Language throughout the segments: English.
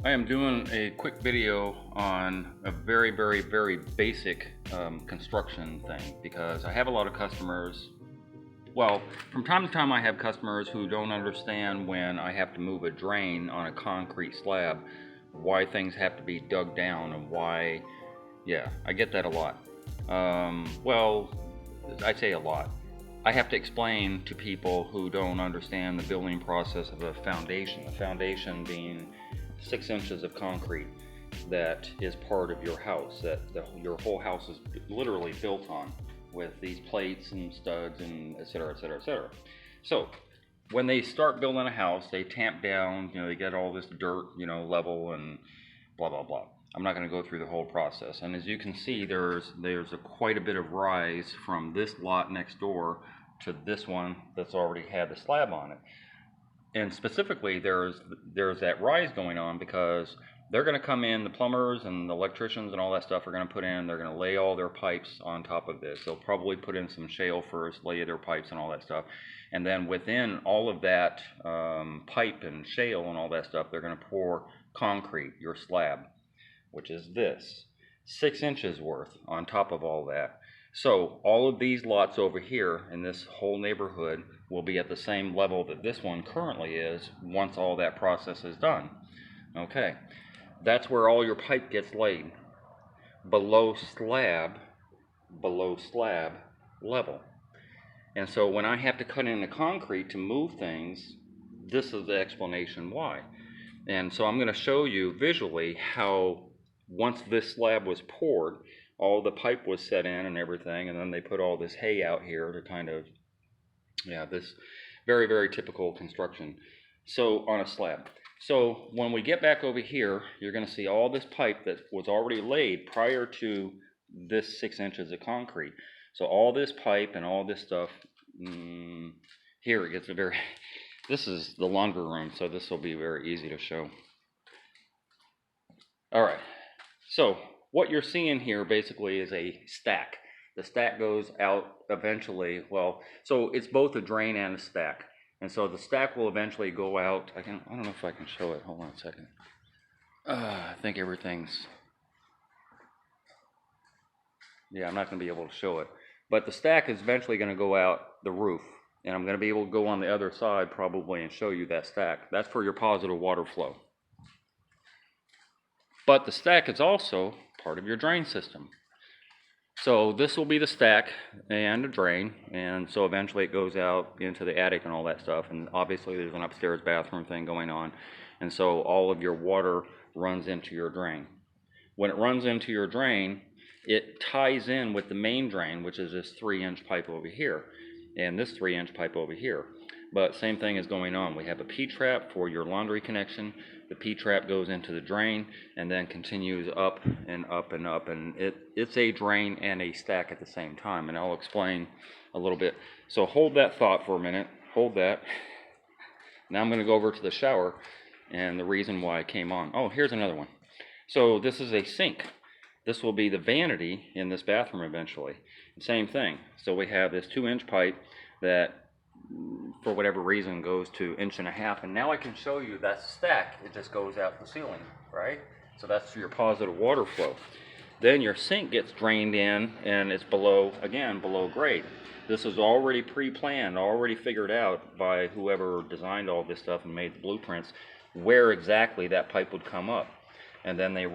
I am doing a quick video on a very basic construction thing because I have a lot of customers. Well, from time to time I have customers who don't understand when I have to move a drain on a concrete slab, why things have to be dug down and why, yeah, I get that a lot. Well, I say a lot. I have to explain to people who don't understand the building process of a foundation. A foundation being 6 inches of concrete that is part of your house, that your whole house is literally built on, with these plates and studs and etc. So when they start building a house, they tamp down, they get all this dirt, level and blah blah blah. I'm not going to go through the whole process, and as you can see, there's quite a bit of rise from this lot next door to this one that's already had the slab on it. And specifically, there's that rise going on because they're going to come in, the plumbers and the electricians and all that stuff are going to put in, they're going to lay all their pipes on top of this. They'll probably put in some shale first, lay their pipes and all that stuff. And then within all of that pipe and shale and all that stuff, they're going to pour concrete, your slab, which is this, 6 inches worth on top of all that. So all of these lots over here in this whole neighborhood will be at the same level that this one currently is once all that process is done. Okay, that's where all your pipe gets laid, below slab level. And so when I have to cut in the concrete to move things, this is the explanation why. And so I'm going to show you visually how once this slab was poured, all the pipe was set in and everything, and then they put all this hay out here to kind of, this very typical construction. So on a slab. So when we get back over here, you're going to see all this pipe that was already laid prior to this 6 inches of concrete. So all this pipe and all this stuff, here it gets this is the laundry room, so this will be very easy to show. All right, so what you're seeing here basically is a stack. The stack goes out eventually, so it's both a drain and a stack. And so the stack will eventually go out. I don't know if I can show it. Hold on a second. I think everything's, I'm not going to be able to show it. But the stack is eventually going to go out the roof. And I'm going to be able to go on the other side probably and show you that stack. That's for your positive water flow. But the stack is also part of your drain system. So this will be the stack and a drain, and so eventually it goes out into the attic and all that stuff, and obviously there's an upstairs bathroom thing going on, and so all of your water runs into your drain. When it runs into your drain, it ties in with the main drain, which is this 3-inch pipe over here, and this 3-inch pipe over here. But same thing is going on. We have a P-trap for your laundry connection. The P-trap goes into the drain and then continues up and up and up, and it's a drain and a stack at the same time, and I'll explain a little bit. So hold that thought for a minute. Hold that. Now I'm going to go over to the shower and the reason why I came on. Oh, here's another one. So this is a sink. This will be the vanity in this bathroom eventually. Same thing. So we have this 2-inch pipe that for whatever reason goes to 1.5 inches, and now I can show you that stack. It just goes out the ceiling, right? So that's your positive water flow. Then your sink gets drained in and it's below grade. This is already pre-planned, already figured out by whoever designed all this stuff and made the blueprints where exactly that pipe would come up. And then they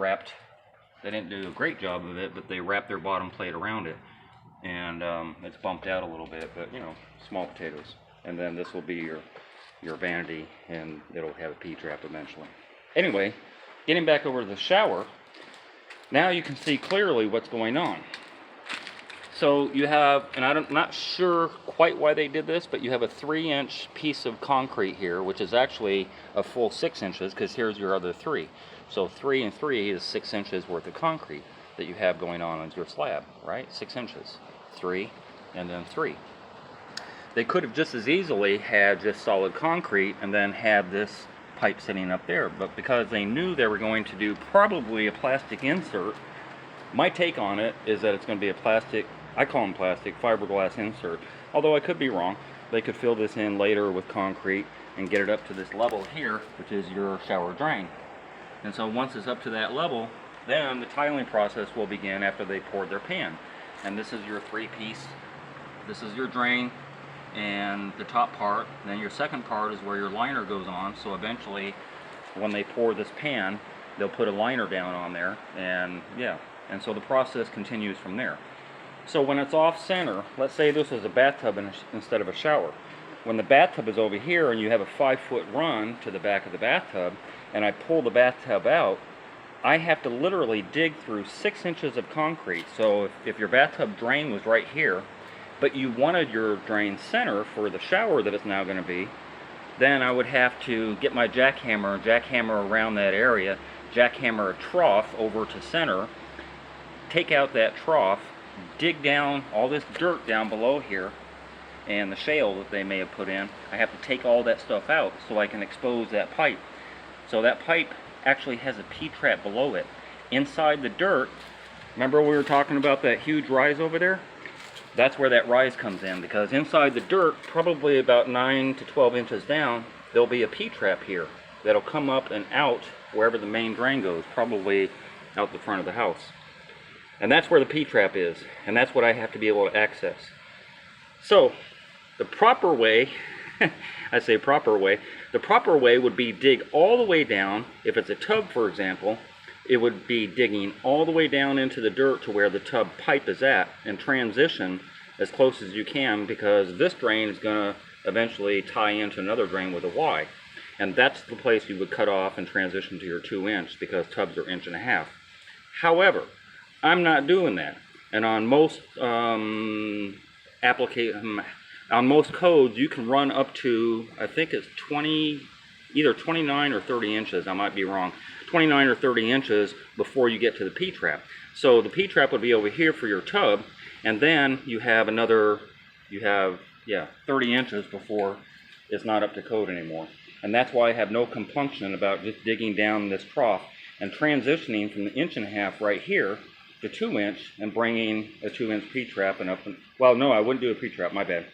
didn't do a great job of it, but they wrapped their bottom plate around it. And it's bumped out a little bit, but small potatoes. And then this will be your vanity, and it'll have a P-trap eventually. Anyway, getting back over to the shower, now you can see clearly what's going on. So you have, and I'm not sure quite why they did this, but you have a 3-inch piece of concrete here, which is actually a full 6 inches, because here's your other 3. So 3 and 3 is 6 inches worth of concrete that you have going on your slab, right? 6 inches, 3, and then 3. They could have just as easily had just solid concrete and then had this pipe sitting up there, but because they knew they were going to do probably a plastic insert, my take on it is that it's going to be a plastic, I call them plastic, fiberglass insert, although I could be wrong. They could fill this in later with concrete and get it up to this level here, which is your shower drain. And so once it's up to that level, then the tiling process will begin after they poured their pan. And this is your three-piece. This is your drain and the top part. And then your second part is where your liner goes on. So eventually, when they pour this pan, they'll put a liner down on there, and yeah, and so the process continues from there. So when it's off center, let's say this is a bathtub instead of a shower. When the bathtub is over here and you have a 5-foot run to the back of the bathtub, and I pull the bathtub out, I have to literally dig through 6 inches of concrete. So if your bathtub drain was right here, but you wanted your drain center for the shower that it's now going to be, then I would have to get my jackhammer around that area, jackhammer a trough over to center, take out that trough, dig down all this dirt down below here, and the shale that they may have put in. I have to take all that stuff out so I can expose that pipe. So that pipe actually has a P-trap below it. Inside the dirt, remember we were talking about that huge rise over there? That's where that rise comes in, because inside the dirt, probably about 9 to 12 inches down, there'll be a P-trap here that'll come up and out wherever the main drain goes, probably out the front of the house. And that's where the P-trap is, and that's what I have to be able to access. So the proper way, I say proper way, the proper way would be dig all the way down. If it's a tub, for example, it would be digging all the way down into the dirt to where the tub pipe is at, and transition as close as you can, because this drain is going to eventually tie into another drain with a Y. And that's the place you would cut off and transition to your 2-inch, because tubs are 1.5 inches. However, I'm not doing that. And on most on most codes, you can run up to, I think it's either 29 or 30 inches, I might be wrong, 29 or 30 inches before you get to the P-trap. So the P-trap would be over here for your tub, and then you have 30 inches before it's not up to code anymore. And that's why I have no compunction about just digging down this trough and transitioning from the 1.5 inches right here to 2-inch and bringing a 2-inch P-trap and up. Well, no, I wouldn't do a P-trap, my bad,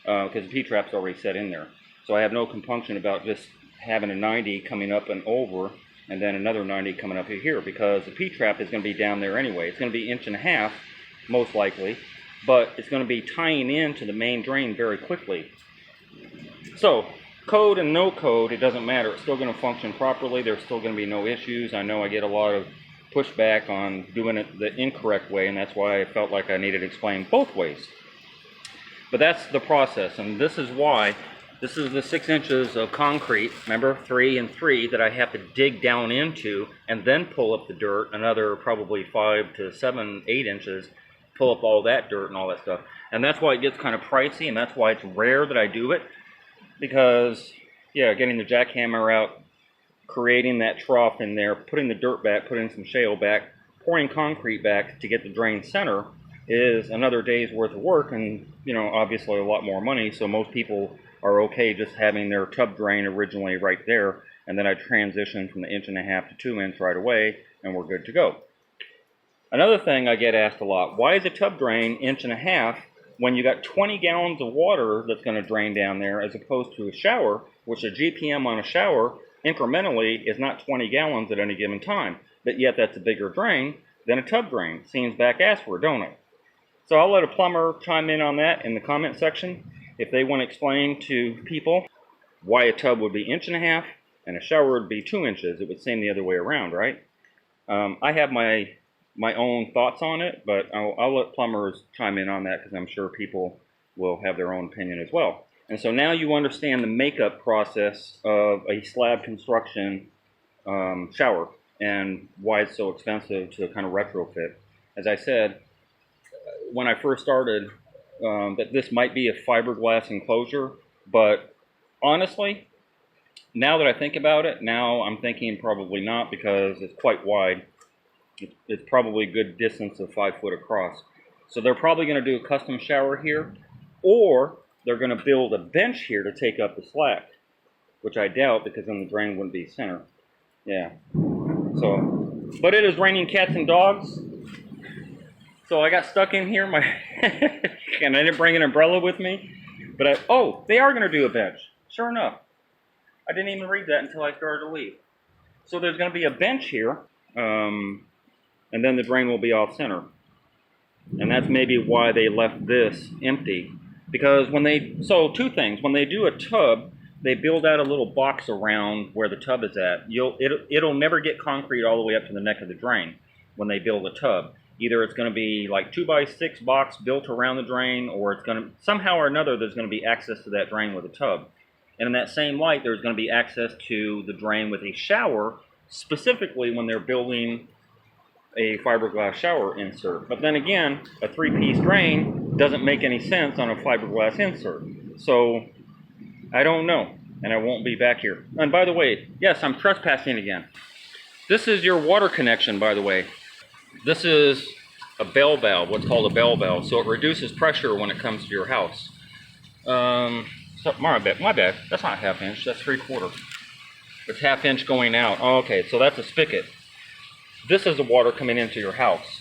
because the P-trap's already set in there. So I have no compunction about just having a 90 coming up and over, and then another 90 coming up here, because the P-trap is going to be down there anyway. It's going to be 1.5 inches, most likely, but it's going to be tying into the main drain very quickly. So, code and no code, it doesn't matter. It's still going to function properly. There's still going to be no issues. I know I get a lot of pushback on doing it the incorrect way, and that's why I felt like I needed to explain both ways. But that's the process, and this is why. This is the 6 inches of concrete, remember, 3 and 3, that I have to dig down into and then pull up the dirt, another probably 5 to 7, 8 inches, pull up all that dirt and all that stuff. And that's why it gets kind of pricey, and that's why it's rare that I do it, because, yeah, getting the jackhammer out, creating that trough in there, putting the dirt back, putting some shale back, pouring concrete back to get the drain center is another day's worth of work, and, you know, obviously a lot more money, so most people are okay just having their tub drain originally right there, and then I transition from the 1.5 inches to 2-inch right away, and we're good to go. Another thing I get asked a lot, why is a tub drain 1.5 inches when you got 20 gallons of water that's going to drain down there, as opposed to a shower, which a GPM on a shower incrementally is not 20 gallons at any given time, but yet that's a bigger drain than a tub drain. Seems back-assward, don't it? So I'll let a plumber chime in on that in the comment section if they want to explain to people why a tub would be 1.5 inches and a shower would be 2 inches. It would seem the other way around, right? I have my own thoughts on it, but I'll let plumbers chime in on that, because I'm sure people will have their own opinion as well. And so now you understand the makeup process of a slab construction shower and why it's so expensive to kind of retrofit. As I said, when I first started, that this might be a fiberglass enclosure, but honestly, now that I think about it, now I'm thinking probably not, because it's quite wide. It's probably a good distance of 5 foot across. So they're probably going to do a custom shower here, or they're going to build a bench here to take up the slack, which I doubt, because then the drain wouldn't be center. Yeah. So, but it is raining cats and dogs. So I got stuck in here, and I didn't bring an umbrella with me. But oh, they are going to do a bench. Sure enough. I didn't even read that until I started to leave. So there's going to be a bench here, and then the drain will be off center. And that's maybe why they left this empty. Because so two things, when they do a tub, they build out a little box around where the tub is at. It'll never get concrete all the way up to the neck of the drain when they build a tub. Either it's going to be like 2x6 box built around the drain, or it's going to, somehow or another, there's going to be access to that drain with a tub. And in that same light, there's going to be access to the drain with a shower, specifically when they're building a fiberglass shower insert. But then again, a three-piece drain doesn't make any sense on a fiberglass insert. So I don't know, and I won't be back here. And by the way, yes, I'm trespassing again. This is your water connection, by the way. This is a bell valve, what's called a bell valve. So it reduces pressure when it comes to your house. So my bad. That's not 1/2 inch, that's 3/4. It's 1/2 inch going out. Oh, okay, so that's a spigot. This is the water coming into your house.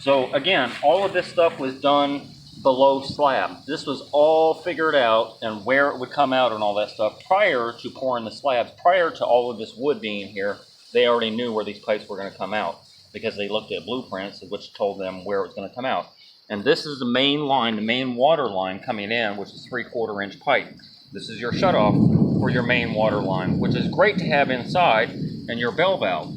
So again, all of this stuff was done below slab. This was all figured out and where it would come out and all that stuff prior to pouring the slabs. Prior to all of this wood being here, they already knew where these pipes were going to come out because they looked at blueprints which told them where it was going to come out. And this is the main line, the main water line coming in, which is 3/4 inch pipe. This is your shutoff for your main water line, which is great to have inside, and your bell valve.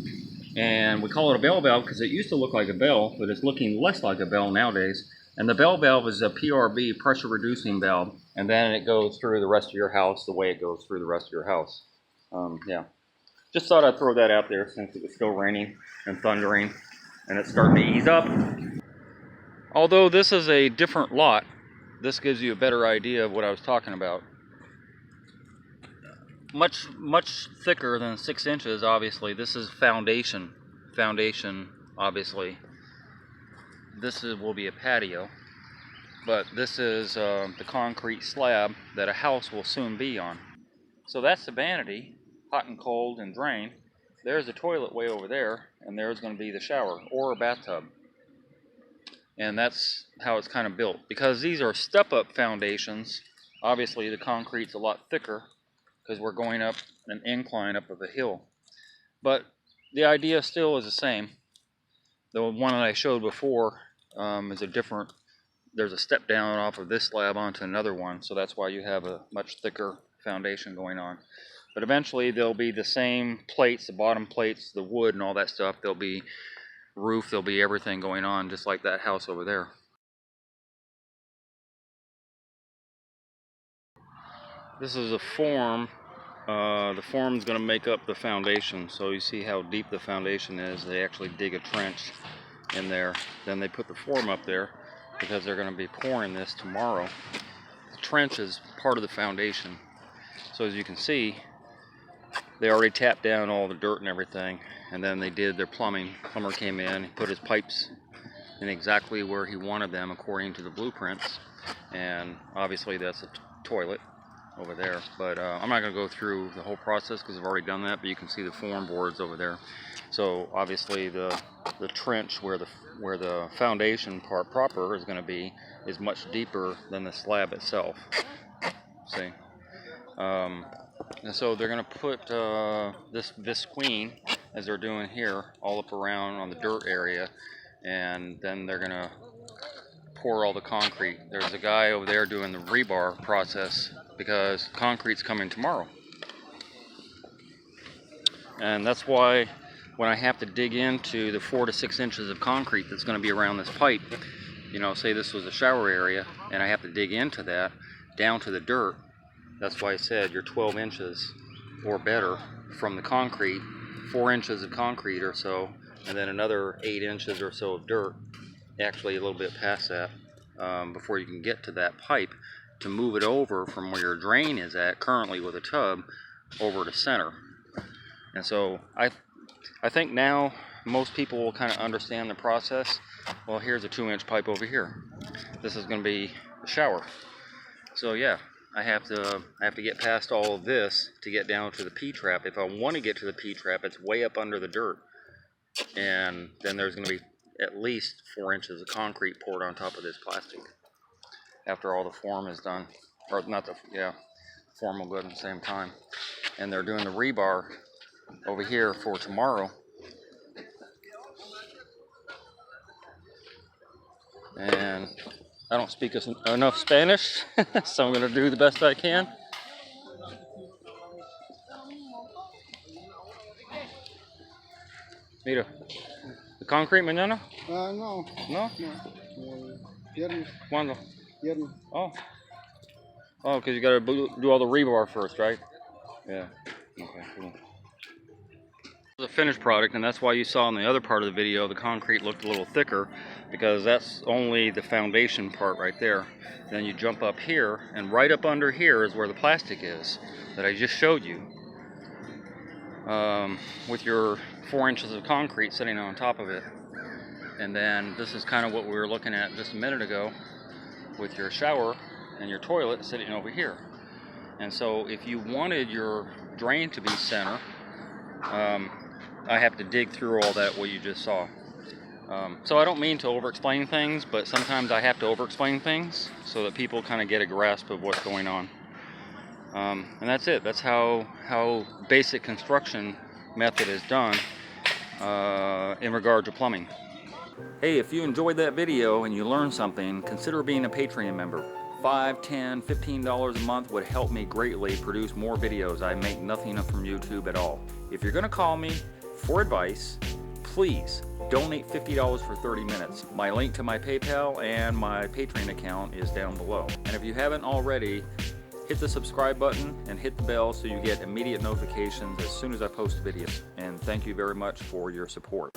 And we call it a bell valve because it used to look like a bell, but it's looking less like a bell nowadays. And the bell valve is a PRV, pressure reducing valve, and then it goes through the rest of your house the way it goes through the rest of your house. Yeah, just thought I'd throw that out there since it was still raining and thundering, and it's starting to ease up. Although this is a different lot, this gives you a better idea of what I was talking about. Much thicker than 6 inches, obviously. This is foundation, obviously. Will be a patio, but this is the concrete slab that a house will soon be on. So that's the vanity, hot and cold and drain. There's the toilet way over there, and there's going to be the shower or a bathtub. And that's how it's kind of built. Because these are step-up foundations, obviously the concrete's a lot thicker, because we're going up an incline up of a hill. But the idea still is the same. The one that I showed before is there's a step down off of this slab onto another one, so that's why you have a much thicker foundation going on. But eventually there'll be the same plates, the bottom plates, the wood and all that stuff. There'll be roof, there'll be everything going on, just like that house over there. This is a form. The form is going to make up the foundation, so you see how deep the foundation is. They actually dig a trench in there, then they put the form up there because they're going to be pouring this tomorrow. The trench is part of the foundation, so as you can see, they already tapped down all the dirt and everything, and then they did their plumbing. Plumber came in, he put his pipes in exactly where he wanted them according to the blueprints, and obviously that's a toilet over there, but I'm not going to go through the whole process because I've already done that, but you can see the form boards over there. So obviously the trench where the foundation part proper is going to be is much deeper than the slab itself. See, and so they're going to put this queen, as they're doing here, all up around on the dirt area, and then they're going to pour all the concrete. There's a guy over there doing the rebar process because concrete's coming tomorrow. And that's why when I have to dig into the 4 to 6 inches of concrete that's going to be around this pipe, you know, say this was a shower area and I have to dig into that down to the dirt, that's why I said you're 12 inches or better from the concrete, 4 inches of concrete or so, and then another 8 inches or so of dirt, actually a little bit past that, before you can get to that pipe to move it over from where your drain is at currently with a tub over to center. And so I think now most people will kind of understand the process. Well, here's a 2-inch pipe over here. This is going to be a shower. So yeah, I have to get past all of this to get down to the P-trap. If I want to get to the P-trap, it's way up under the dirt, and then there's going to be at least 4 inches of concrete poured on top of this plastic after all the form is done, or not the form will go at the same time. And they're doing the rebar over here for tomorrow. And I don't speak enough Spanish, so I'm going to do the best I can. Mira, the concrete mañana? No. No? Viernes. ¿Cuándo? Viernes. Oh. Oh, because you got to do all the rebar first, right? Yeah. Okay, cool. The finished product, and that's why you saw in the other part of the video the concrete looked a little thicker, because that's only the foundation part right there. Then you jump up here, and right up under here is where the plastic is that I just showed you, with your 4 inches of concrete sitting on top of it. And then this is kind of what we were looking at just a minute ago with your shower and your toilet sitting over here. And so if you wanted your drain to be center, I have to dig through all that what you just saw. So I don't mean to over-explain things, but sometimes I have to over-explain things so that people kind of get a grasp of what's going on. And that's it. That's how basic construction method is done in regard to plumbing. Hey, if you enjoyed that video and you learned something, consider being a Patreon member. $5, $10, $15 a month would help me greatly produce more videos. I make nothing from YouTube at all. If you're going to call me for advice, please donate $50 for 30 minutes. My link to my PayPal and my Patreon account is down below. And if you haven't already, hit the subscribe button and hit the bell so you get immediate notifications as soon as I post videos. And thank you very much for your support.